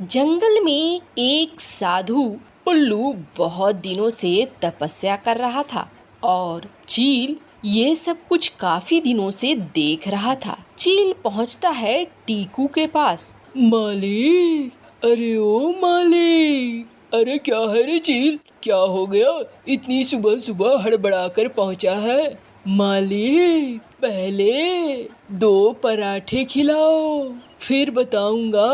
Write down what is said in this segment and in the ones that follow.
जंगल में एक साधु उल्लू बहुत दिनों से तपस्या कर रहा था और चील ये सब कुछ काफी दिनों से देख रहा था। चील पहुंचता है टीकू के पास। मालिक, अरे ओ मालिक, अरे क्या है रे चील, क्या हो गया? इतनी सुबह सुबह हड़बड़ा कर पहुंचा है। मालिक, पहले 2 पराठे खिलाओ, फिर बताऊंगा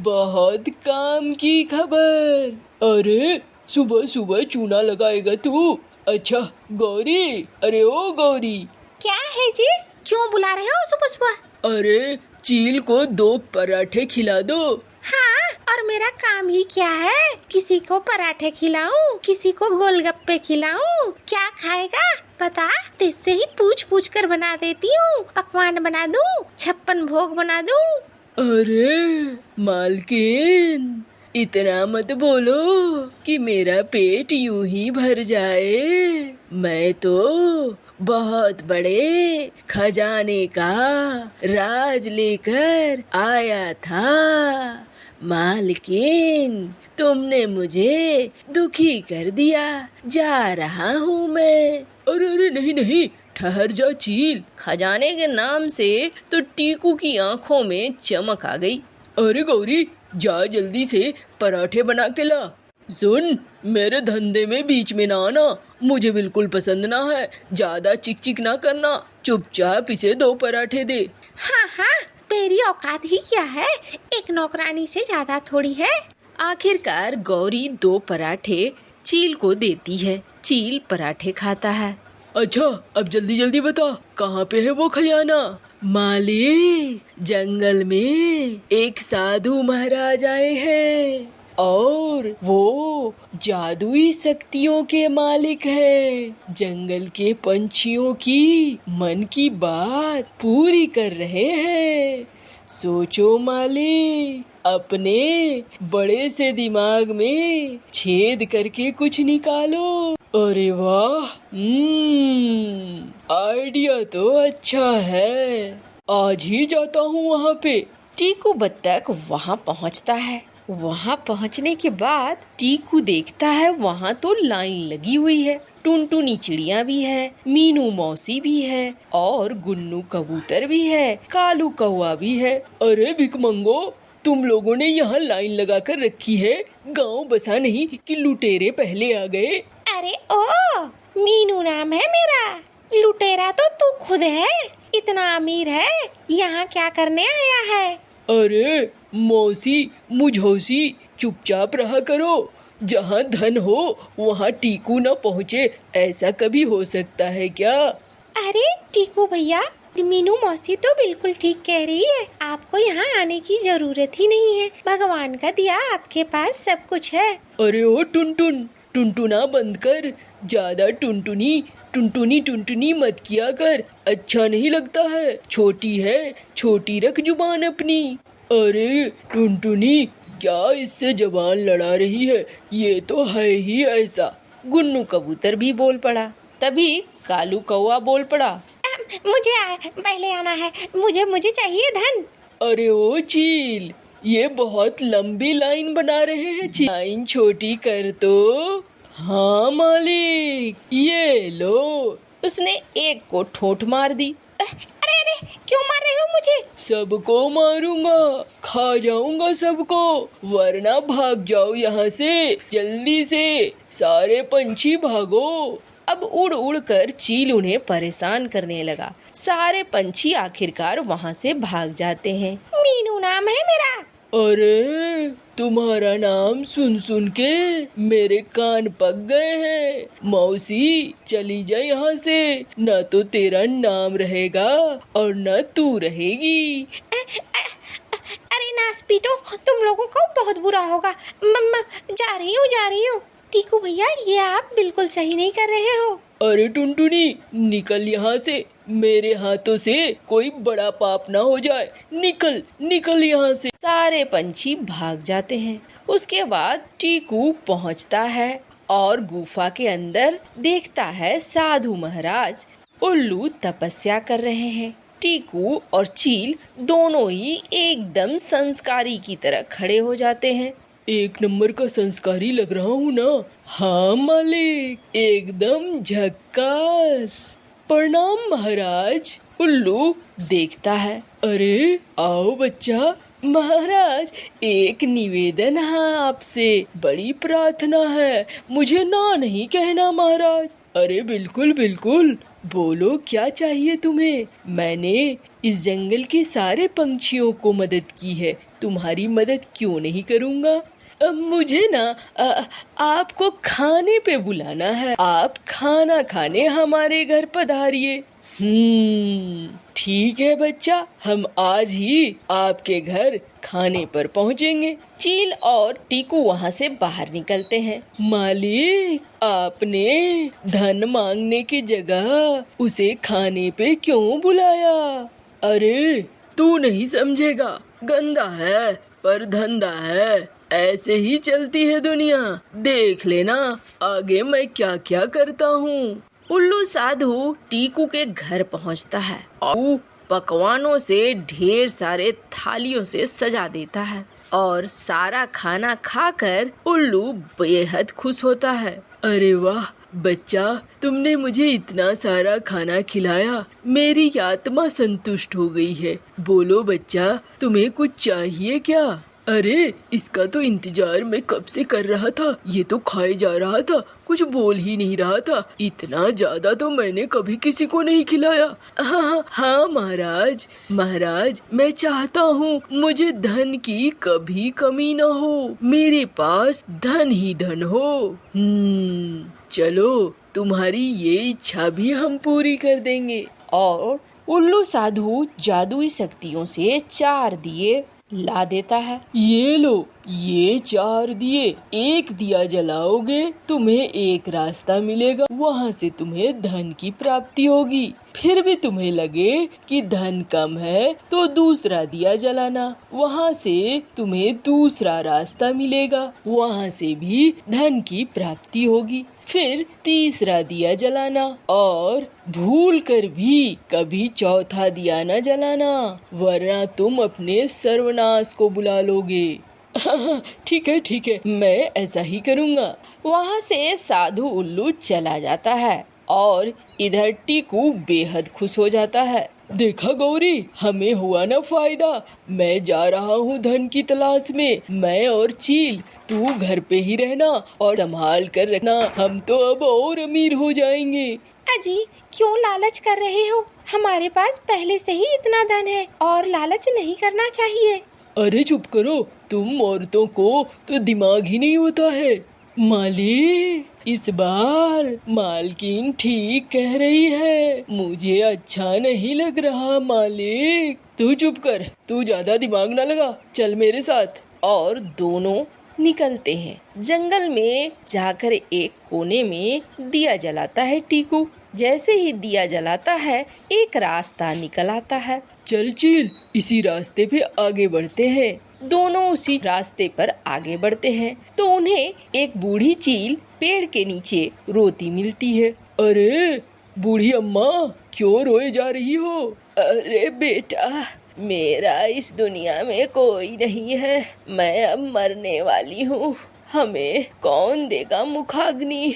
बहुत काम की खबर। अरे सुबह सुबह चूना लगाएगा तू? अच्छा गौरी, अरे ओ गौरी। क्या है जी, क्यों बुला रहे हो सुबह सुबह? अरे चील को 2 पराठे खिला दो। हाँ, और मेरा काम ही क्या है? किसी को पराठे खिलाऊं, किसी को गोलगप्पे खिलाऊं, क्या खाएगा बता? तुझसे ही पूछ पूछ कर बना देती हूँ। पकवान बना दूं, 56 भोग बना दूं। अरे मालकिन, इतना मत बोलो कि मेरा पेट यूं ही भर जाए। मैं तो बहुत बड़े खजाने का राज लेकर आया था। मालकिन, तुमने मुझे दुखी कर दिया, जा रहा हूँ मैं। अरे नहीं नहीं, ठहर जा चील। खजाने के नाम से तो टीकू की आंखों में चमक आ गई। अरे गौरी, जा जल्दी से पराठे बना के ला। सुन, मेरे धंधे में बीच में ना आना, मुझे बिल्कुल पसंद ना है। ज्यादा चिक चिक ना करना, चुपचाप इसे 2 पराठे दे। हाँ हाँ, मेरी औकात ही क्या है, एक नौकरानी से ज्यादा थोड़ी है। आखिरकार गौरी 2 पराठे चील को देती है। चील पराठे खाता है। अच्छा, अब जल्दी जल्दी बता, कहाँ पे है वो खजाना? मालिक, जंगल में एक साधु महाराज आए हैं और वो जादुई शक्तियों के मालिक हैं। जंगल के पंछियों की मन की बात पूरी कर रहे हैं। सोचो मालिक, अपने बड़े से दिमाग में छेद करके कुछ निकालो। अरे वाह, आइडिया तो अच्छा है, आज ही जाता हूँ वहाँ पे। टीकू बत्तख वहाँ पहुँचता है। वहाँ पहुँचने के बाद टीकू देखता है वहाँ तो लाइन लगी हुई है। टुनटुनी चिड़िया भी है, मीनू मौसी भी है और गुन्नू कबूतर भी है, कालू कौवा भी है। अरे भिकमंगो, तुम लोगों ने यहाँ लाइन लगा कर रखी है, गांव बसा नहीं कि लुटेरे पहले आ गए। अरे ओ, मीनू नाम है मेरा, लुटेरा तो तू खुद है। इतना अमीर है, यहाँ क्या करने आया है? अरे मौसी मुझौसी, चुपचाप रहा करो। जहाँ धन हो वहाँ टीकू न पहुँचे, ऐसा कभी हो सकता है क्या? अरे टीकू भैया, मीनू मौसी तो बिल्कुल ठीक कह रही है, आपको यहाँ आने की जरूरत ही नहीं है। भगवान का दिया आपके पास सब कुछ है। अरे ओ टुनटुन, टुनटुना बंद कर, ज्यादा टुनटुनी टुनटुनी टुनटुनी मत किया कर, अच्छा नहीं लगता है। छोटी है, छोटी रख जुबान अपनी। अरे टुनटुनी, क्या इससे जबान लड़ा रही है? ये तो है ही ऐसा। गुन्नू कबूतर भी बोल पड़ा। तभी कालू कौवा बोल पड़ा। मुझे पहले आना है, मुझे चाहिए धन। अरे ओ चील, ये बहुत लंबी लाइन बना रहे हैं, लाइन छोटी कर तो। हाँ मालिक, ये लो। उसने एक को ठोंठ मार दी। अरे अरे, क्यों मार रहे हो मुझे? सबको मारूंगा, खा जाऊंगा सबको, वरना भाग जाओ यहाँ से, जल्दी से सारे पंछी भागो। अब उड़ उड़ कर चील उन्हें परेशान करने लगा। सारे पंछी आखिरकार वहाँ से भाग जाते हैं। मीनू नाम है मेरा। अरे तुम्हारा नाम सुन सुन के मेरे कान पक गए हैं। मौसी, चली जा यहाँ से, न तो तेरा नाम रहेगा और न तू रहेगी। अरे नास पीटो, तुम लोगों को बहुत बुरा होगा। जा रही हूँ। टीकू भैया, ये आप बिल्कुल सही नहीं कर रहे हो। अरे टुनटुनी, निकल यहाँ से, मेरे हाथों से कोई बड़ा पाप ना हो जाए। निकल निकल यहाँ से। सारे पंछी भाग जाते हैं। उसके बाद टीकू पहुँचता है और गुफा के अंदर देखता है साधु महाराज उल्लू तपस्या कर रहे हैं। टीकू और चील दोनों ही एकदम संस्कारी की तरह खड़े हो जाते हैं। एक नंबर का संस्कारी लग रहा हूँ ना? हाँ मालिक, एकदम झक्कास। प्रणाम महाराज। उल्लू देखता है। अरे आओ बच्चा। महाराज, एक निवेदन है आपसे, बड़ी प्रार्थना है, मुझे ना नहीं कहना महाराज। अरे बिल्कुल बिल्कुल, बोलो क्या चाहिए तुम्हें। मैंने इस जंगल के सारे पंछियों को मदद की है, तुम्हारी मदद क्यों नहीं करूँगा। मुझे ना आपको खाने पे बुलाना है, आप खाना खाने हमारे घर पधारिए। ठीक है बच्चा, हम आज ही आपके घर खाने पर पहुँचेंगे। चील और टीकू वहाँ से बाहर निकलते हैं। मालिक, आपने धन मांगने की जगह उसे खाने पे क्यों बुलाया। अरे तू नहीं समझेगा, गंदा है पर धंधा है, ऐसे ही चलती है दुनिया। देख लेना आगे मैं क्या क्या करता हूँ। उल्लू साधु टीकू के घर पहुँचता है और पकवानों से ढेर सारे थालियों से सजा देता है और सारा खाना खाकर उल्लू बेहद खुश होता है। अरे वाह बच्चा, तुमने मुझे इतना सारा खाना खिलाया, मेरी आत्मा संतुष्ट हो गई है। बोलो बच्चा, तुम्हें कुछ चाहिए क्या। अरे इसका तो इंतजार मैं कब से कर रहा था, ये तो खाए जा रहा था, कुछ बोल ही नहीं रहा था। इतना ज्यादा तो मैंने कभी किसी को नहीं खिलाया। हाँ महाराज, महाराज मैं चाहता हूँ मुझे धन की कभी कमी न हो, मेरे पास धन ही धन हो। चलो तुम्हारी ये इच्छा भी हम पूरी कर देंगे। और उल्लू साधु जादुई शक्तियों से 4 दिए ला देता है। ये लो, ये 4 दिए, एक दिया जलाओगे तुम्हें एक रास्ता मिलेगा, वहाँ से तुम्हें धन की प्राप्ति होगी। फिर भी तुम्हें लगे कि धन कम है तो दूसरा दिया जलाना, वहाँ से तुम्हें दूसरा रास्ता मिलेगा, वहाँ से भी धन की प्राप्ति होगी। फिर तीसरा दिया जलाना और भूल कर भी कभी चौथा दिया न जलाना, वरना तुम अपने सर्वनाश को बुला लोगे। ठीक है, मैं ऐसा ही करूँगा। वहाँ से साधु उल्लू चला जाता है और इधर टीकू बेहद खुश हो जाता है। देखा गौरी, हमें हुआ ना फायदा। मैं जा रहा हूँ धन की तलाश में, मैं और चील, तू घर पे ही रहना और संभाल कर रखना, हम तो अब और अमीर हो जाएंगे। अजी क्यों लालच कर रहे हो, हमारे पास पहले से ही इतना धन है और लालच नहीं करना चाहिए। अरे चुप करो, तुम औरतों को तो दिमाग ही नहीं होता है। मालिक, इस बार मालकिन ठीक कह रही है, मुझे अच्छा नहीं लग रहा। मालिक तू चुप कर, तू ज्यादा दिमाग ना लगा, चल मेरे साथ। और दोनों निकलते हैं। जंगल में जाकर एक कोने में दिया जलाता है टीकू। जैसे ही दिया जलाता है एक रास्ता निकल आता है। चल चील, इसी रास्ते पे आगे बढ़ते हैं। दोनों उसी रास्ते पर आगे बढ़ते हैं तो उन्हें एक बूढ़ी चील पेड़ के नीचे रोती मिलती है। अरे बूढ़ी अम्मा, क्यों रोए जा रही हो। अरे बेटा, मेरा इस दुनिया में कोई नहीं है, मैं अब मरने वाली हूँ, हमें कौन देगा मुखाग्नि।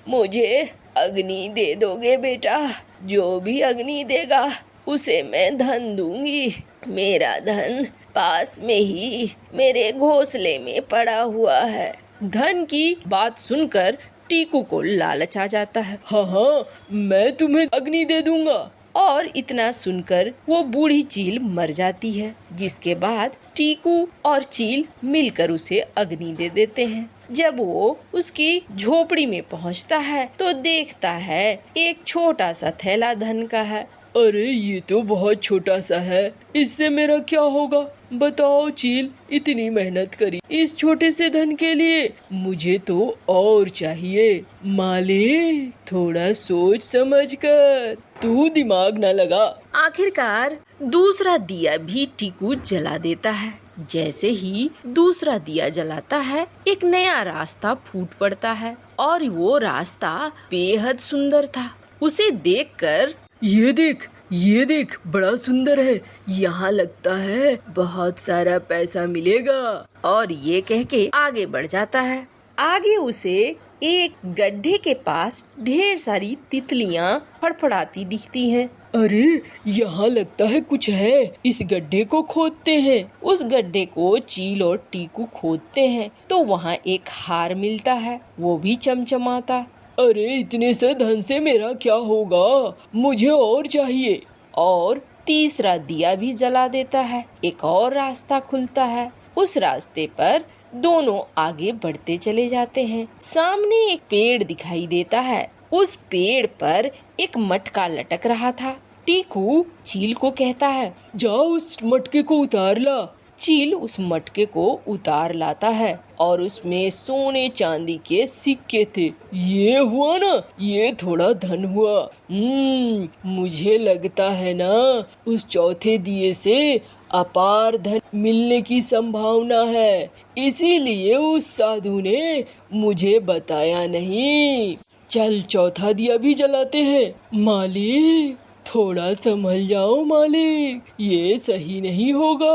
मुझे अग्नि दे दोगे बेटा, जो भी अग्नि देगा उसे मैं धन दूंगी। मेरा धन पास में ही मेरे घोंसले में पड़ा हुआ है। धन की बात सुनकर टीकू को लालच आ जाता है। हाँ, मैं तुम्हें अग्नि दे दूंगा। और इतना सुनकर वो बूढ़ी चील मर जाती है, जिसके बाद टीकू और चील मिलकर उसे अग्नि दे देते हैं। जब वो उसकी झोपड़ी में पहुंचता है तो देखता है एक छोटा सा थैला धन का है। अरे ये तो बहुत छोटा सा है, इससे मेरा क्या होगा। बताओ चील, इतनी मेहनत करी इस छोटे से धन के लिए, मुझे तो और चाहिए। मालिक थोड़ा सोच समझ कर, तू दिमाग न लगा। आखिरकार दूसरा दिया भी टीकू जला देता है। जैसे ही दूसरा दिया जलाता है एक नया रास्ता फूट पड़ता है और वो रास्ता बेहद सुंदर था। उसे देखकर ये देख, ये देख बड़ा सुंदर है, यहाँ लगता है बहुत सारा पैसा मिलेगा। और ये कह के आगे बढ़ जाता है। आगे उसे एक गड्ढे के पास ढेर सारी तितलियां फड़फड़ाती दिखती हैं। अरे यहाँ लगता है कुछ है, इस गड्ढे को खोदते हैं। उस गड्ढे को चील और टीकू खोदते हैं तो वहाँ एक हार मिलता है, वो भी चमचमाता। अरे इतने से धन से मेरा क्या होगा, मुझे और चाहिए। और तीसरा दिया भी जला देता है। एक और रास्ता खुलता है। उस रास्ते पर दोनों आगे बढ़ते चले जाते हैं। सामने एक पेड़ दिखाई देता है। उस पेड़ पर एक मटका लटक रहा था। टीकू चील को कहता है, जाओ उस मटके को उतार ला। चील उस मटके को उतार लाता है और उसमें सोने चांदी के सिक्के थे। ये हुआ ना, ये थोड़ा धन हुआ। मुझे लगता है ना उस चौथे दिए से अपार धन मिलने की संभावना है, इसीलिए उस साधु ने मुझे बताया नहीं। चल चौथा दिया भी जलाते हैं। मालिक थोड़ा संभल जाओ मालिक, ये सही नहीं होगा।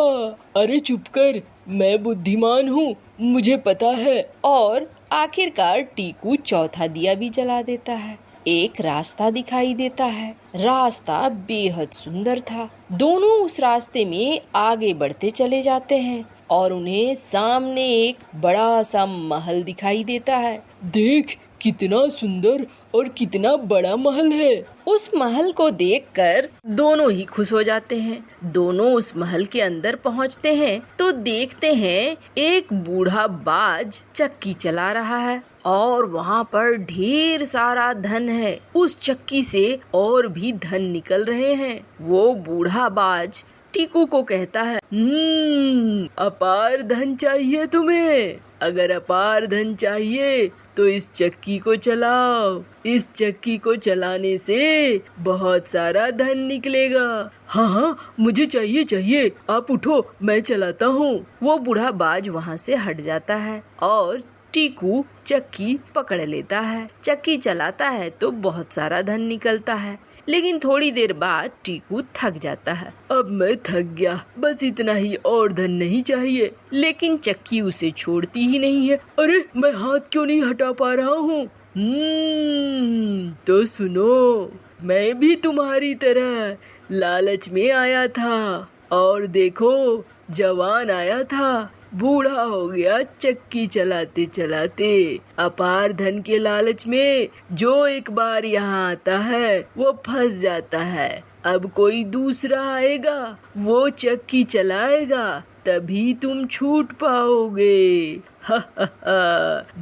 अरे चुप कर, मैं बुद्धिमान हूँ, मुझे पता है। और आखिरकार टीकू चौथा दिया भी जला देता है। एक रास्ता दिखाई देता है। रास्ता बेहद सुंदर था। दोनों उस रास्ते में आगे बढ़ते चले जाते हैं और उन्हें सामने एक बड़ा सा महल दिखाई देता है। देख कितना सुंदर और कितना बड़ा महल है। उस महल को देखकर दोनों ही खुश हो जाते हैं। दोनों उस महल के अंदर पहुंचते हैं तो देखते हैं एक बूढ़ा बाज चक्की चला रहा है और वहाँ पर ढेर सारा धन है। उस चक्की से और भी धन निकल रहे हैं। वो बूढ़ा बाज टीकू को कहता है, अपार धन चाहिए तुम्हें? अगर अपार धन चाहिए तो इस चक्की को चलाओ। इस चक्की को चलाने से बहुत सारा धन निकलेगा। हाँ हाँ मुझे चाहिए, आप उठो, मैं चलाता हूँ। वो बूढ़ा बाज वहाँ से हट जाता है और टीकू चक्की पकड़ लेता है। चक्की चलाता है तो बहुत सारा धन निकलता है, लेकिन थोड़ी देर बाद टीकू थक जाता है। अब मैं थक गया, बस इतना ही, और धन नहीं चाहिए। लेकिन चक्की उसे छोड़ती ही नहीं है। अरे मैं हाथ क्यों नहीं हटा पा रहा हूँ? तो सुनो, मैं भी तुम्हारी तरह लालच में आया था और देखो जवान आया था, बूढ़ा हो गया चक्की चलाते चलाते। अपार धन के लालच में जो एक बार यहाँ आता है वो फंस जाता है। अब कोई दूसरा आएगा, वो चक्की चलाएगा, तभी तुम छूट पाओगे।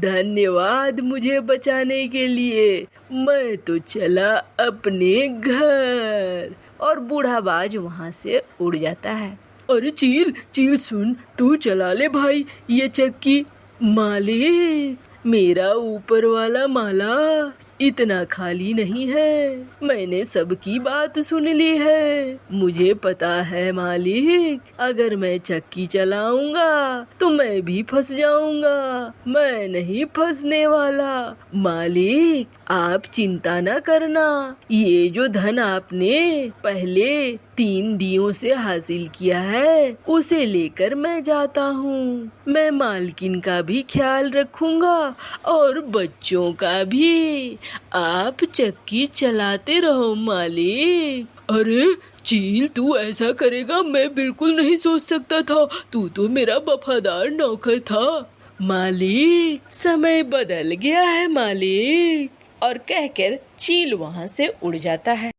धन्यवाद मुझे बचाने के लिए, मैं तो चला अपने घर। और बूढ़ा बाज वहाँ से उड़ जाता है। अरे चील सुन, तू चला ले भाई ये चक्की। मालिक मेरा ऊपर वाला माला इतना खाली नहीं है, मैंने सबकी बात सुन ली है। मुझे पता है मालिक, अगर मैं चक्की चलाऊंगा तो मैं भी फंस जाऊंगा। मैं नहीं फंसने वाला। मालिक आप चिंता न करना, ये जो धन आपने पहले 3 दियों से हासिल किया है उसे लेकर मैं जाता हूँ। मैं मालकिन का भी ख्याल रखूंगा और बच्चों का भी। आप चक्की चलाते रहो मालिक। अरे चील तू ऐसा करेगा मैं बिल्कुल नहीं सोच सकता था, तू तो मेरा वफादार नौकर था। मालिक समय बदल गया है मालिक। और कहकर चील वहाँ से उड़ जाता है।